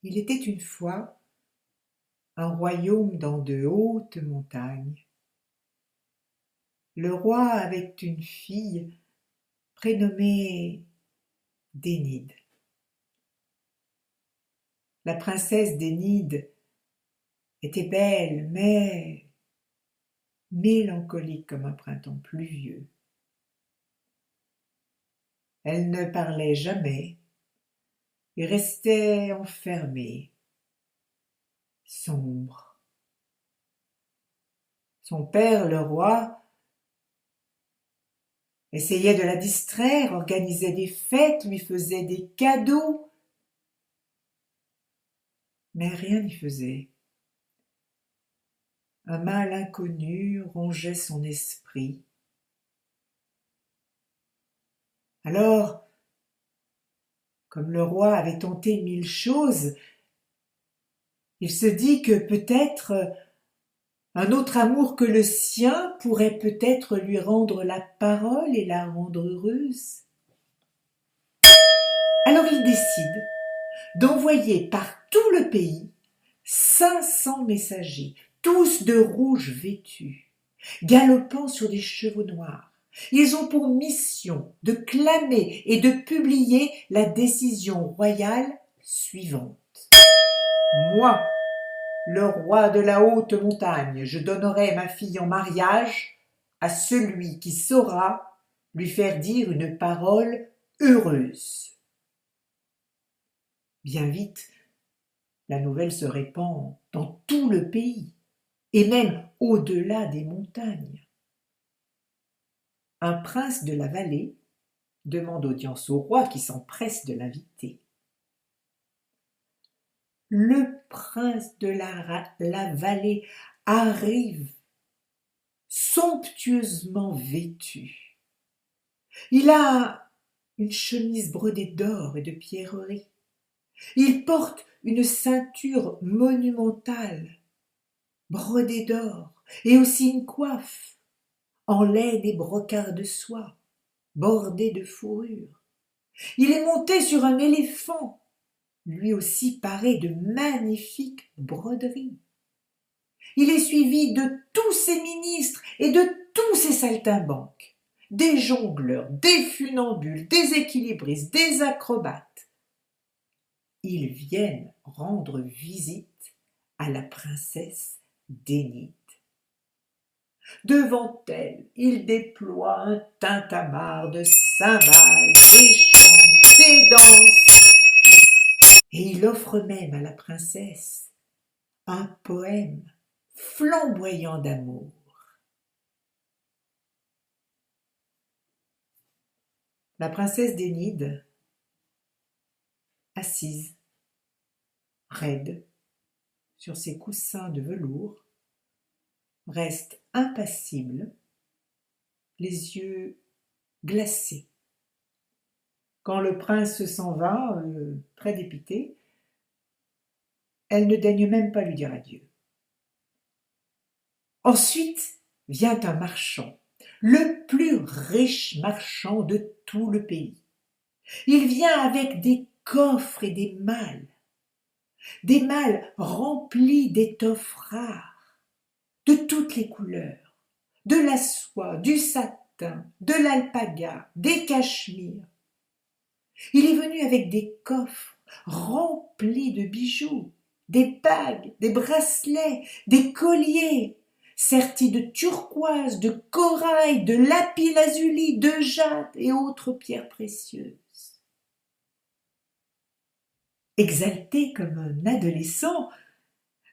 Il était une fois un royaume dans de hautes montagnes. Le roi avait une fille prénommée Dénide. La princesse Dénide était belle, mais mélancolique comme un printemps pluvieux. Elle ne parlait jamais et restait enfermée, sombre. Son père, le roi, essayait de la distraire, organisait des fêtes, lui faisait des cadeaux, mais rien n'y faisait. Un mal inconnu rongeait son esprit. Alors, comme le roi avait tenté 1000 choses, il se dit que peut-être un autre amour que le sien pourrait peut-être lui rendre la parole et la rendre heureuse. Alors il décide d'envoyer par tout le pays 500 messagers, tous de rouge vêtus, galopant sur des chevaux noirs. Ils ont pour mission de clamer et de publier la décision royale suivante. Moi, le roi de la haute montagne, je donnerai ma fille en mariage à celui qui saura lui faire dire une parole heureuse. Bien vite, la nouvelle se répand dans tout le pays, et même au-delà des montagnes. Un prince de la vallée demande audience au roi qui s'empresse de l'inviter. Le prince de la vallée arrive somptueusement vêtu. Il a une chemise brodée d'or et de pierreries. Il porte une ceinture monumentale, brodée d'or, et aussi une coiffe, en laine et brocart de soie, bordée de fourrure. Il est monté sur un éléphant, lui aussi paré de magnifiques broderies. Il est suivi de tous ses ministres et de tous ses saltimbanques, des jongleurs, des funambules, des équilibristes, des acrobates. Ils viennent rendre visite à la princesse Dénide. Devant elle, il déploie un tintamarre de cymbales, des chants, des danses, et il offre même à la princesse un poème flamboyant d'amour. La princesse Dénide, assise, raide, sur ses coussins de velours, reste impassible, les yeux glacés. Quand le prince s'en va, très dépité, elle ne daigne même pas lui dire adieu. Ensuite vient un marchand, le plus riche marchand de tout le pays. Il vient avec des coffres et des malles remplis d'étoffes rares, de toutes les couleurs, de la soie, du satin, de l'alpaga, des cachemires. Il est venu avec des coffres remplis de bijoux, des bagues, des bracelets, des colliers, sertis de turquoise, de corail, de lapis-lazuli, de jade et autres pierres précieuses. Exalté comme un adolescent,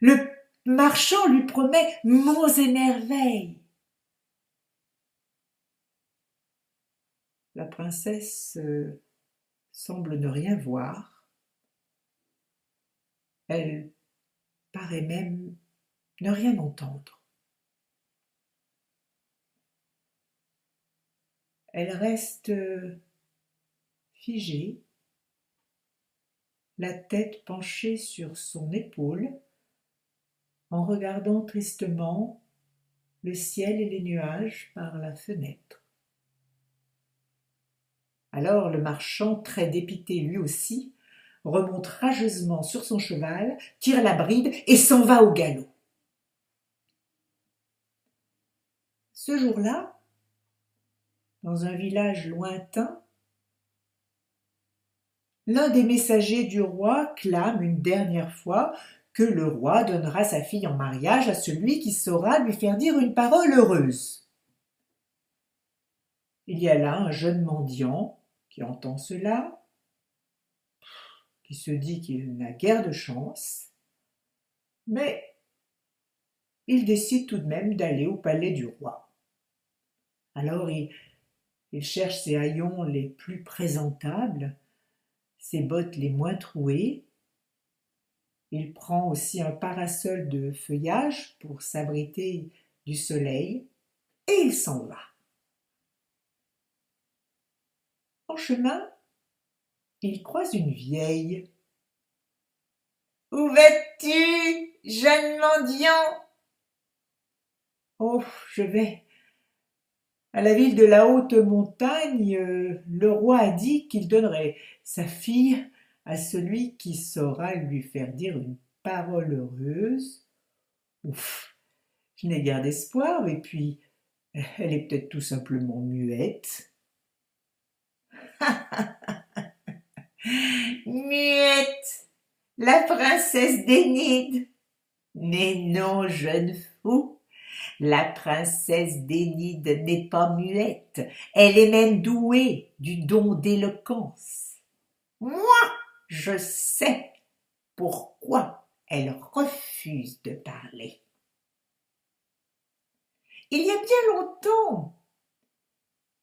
le marchand lui promet monts et merveilles. La princesse semble ne rien voir. Elle paraît même ne rien entendre. Elle reste figée, la tête penchée sur son épaule, en regardant tristement le ciel et les nuages par la fenêtre. Alors le marchand, très dépité lui aussi, remonte rageusement sur son cheval, tire la bride et s'en va au galop. Ce jour-là, dans un village lointain, l'un des messagers du roi clame une dernière fois que le roi donnera sa fille en mariage à celui qui saura lui faire dire une parole heureuse. Il y a là un jeune mendiant qui entend cela, qui se dit qu'il n'a guère de chance, mais il décide tout de même d'aller au palais du roi. Alors il cherche ses haillons les plus présentables, ses bottes les moins trouées. Il prend aussi un parasol de feuillage pour s'abriter du soleil et il s'en va. En chemin, il croise une vieille. « Où vas-tu, jeune mendiant ?»« Oh, je vais à la ville de la haute montagne. Le roi a dit qu'il donnerait sa fille à celui qui saura lui faire dire une parole heureuse. Ouf, je n'ai guère d'espoir, et puis elle est peut-être tout simplement muette. » Muette, la princesse d'Énide. Mais non, jeune fou, la princesse d'Énide n'est pas muette, elle est même douée du don d'éloquence. Moi, je sais pourquoi elle refuse de parler. Il y a bien longtemps,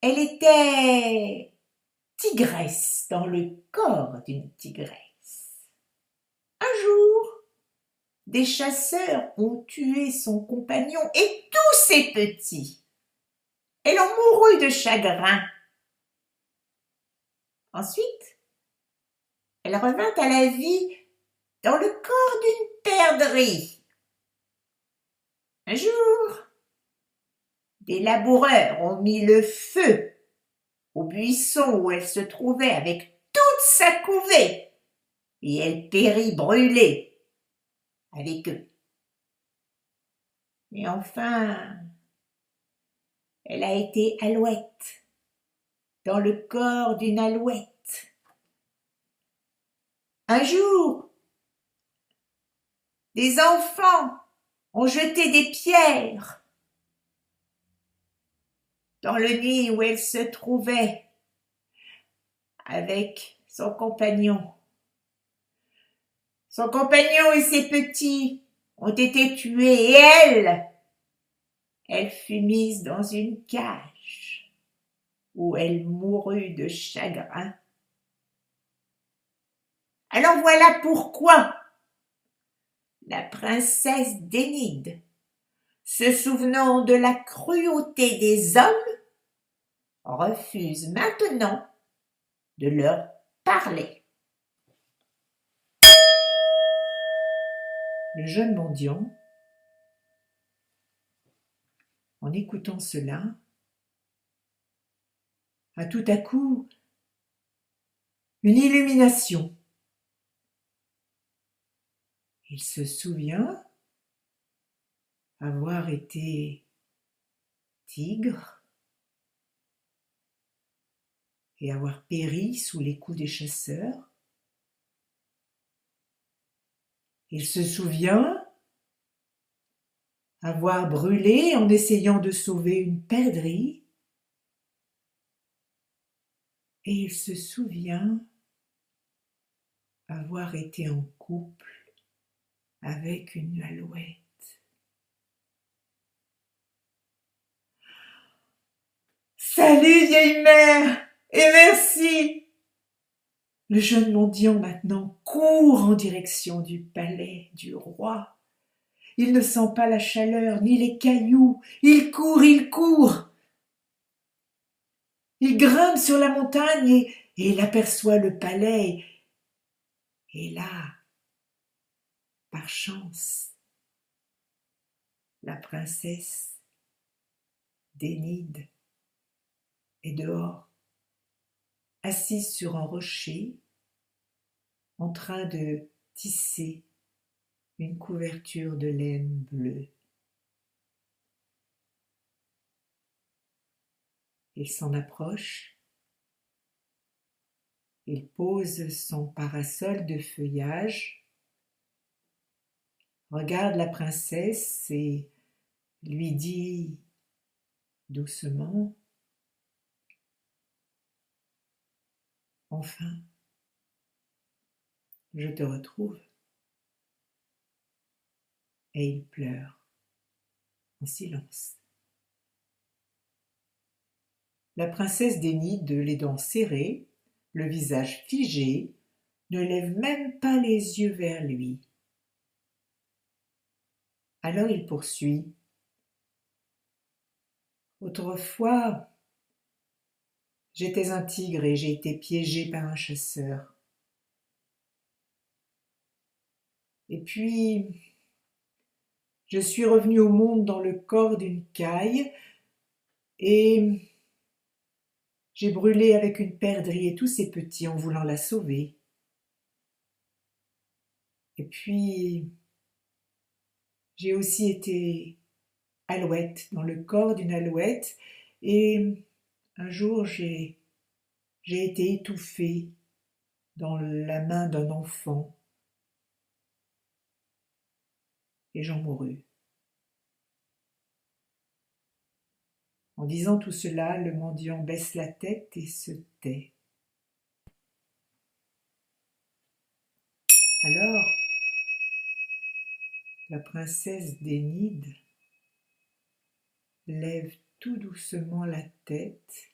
elle était tigresse dans le corps d'une tigresse. Un jour, des chasseurs ont tué son compagnon et tous ses petits. Elle en mourut de chagrin. Ensuite, elle revint à la vie dans le corps d'une perdrix. Un jour, des laboureurs ont mis le feu au buisson où elle se trouvait avec toute sa couvée, et elle périt brûlée avec eux. Et enfin, elle a été alouette dans le corps d'une alouette. Un jour, des enfants ont jeté des pierres dans le nid où elle se trouvait avec son compagnon. Son compagnon et ses petits ont été tués et elle fut mise dans une cage où elle mourut de chagrin. Alors voilà pourquoi la princesse d'Énide, se souvenant de la cruauté des hommes, refuse maintenant de leur parler. Le jeune mendiant, en écoutant cela, a tout à coup une illumination. Il se souvient avoir été tigre et avoir péri sous les coups des chasseurs. Il se souvient avoir brûlé en essayant de sauver une perdrix. Et il se souvient avoir été en couple avec une alouette. Salut, vieille mère, et merci. Le jeune mendiant maintenant court en direction du palais du roi. Il ne sent pas la chaleur ni les cailloux. Il court, il court. Il grimpe sur la montagne et il aperçoit le palais. Et là, par chance, la princesse d'Énide est dehors, assise sur un rocher, en train de tisser une couverture de laine bleue. Il s'en approche, il pose son parasol de feuillage, regarde la princesse et lui dit doucement: « Enfin, je te retrouve. » Et il pleure en silence. La princesse d'Énide, les dents serrées, le visage figé, ne lève même pas les yeux vers lui. Alors il poursuit. « Autrefois, j'étais un tigre et j'ai été piégé par un chasseur. Et puis, je suis revenu au monde dans le corps d'une caille et j'ai brûlé avec une perdrix tous ses petits en voulant la sauver. Et puis, j'ai aussi été alouette dans le corps d'une alouette et un jour j'ai été étouffée dans la main d'un enfant et j'en mourus. » En disant tout cela, le mendiant baisse la tête et se tait. Alors, la princesse d'Énide lève tout doucement la tête,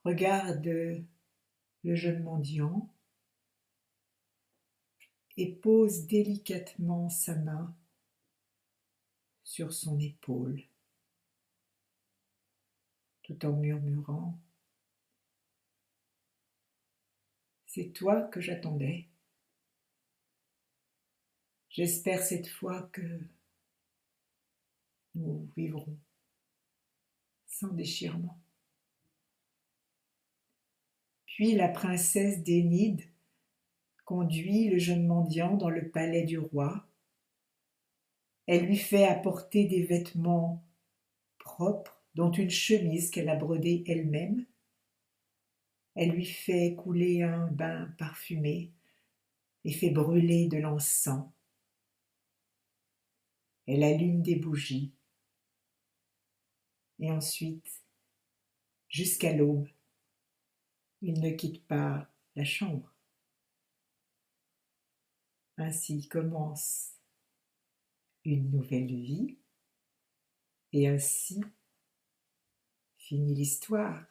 regarde le jeune mendiant et pose délicatement sa main sur son épaule, tout en murmurant: « C'est toi que j'attendais. J'espère cette fois que nous vivrons sans déchirement. » Puis la princesse d'Énide conduit le jeune mendiant dans le palais du roi. Elle lui fait apporter des vêtements propres, dont une chemise qu'elle a brodée elle-même. Elle lui fait couler un bain parfumé et fait brûler de l'encens. Elle allume des bougies. Et ensuite, jusqu'à l'aube, il ne quitte pas la chambre. Ainsi commence une nouvelle vie et ainsi finit l'histoire.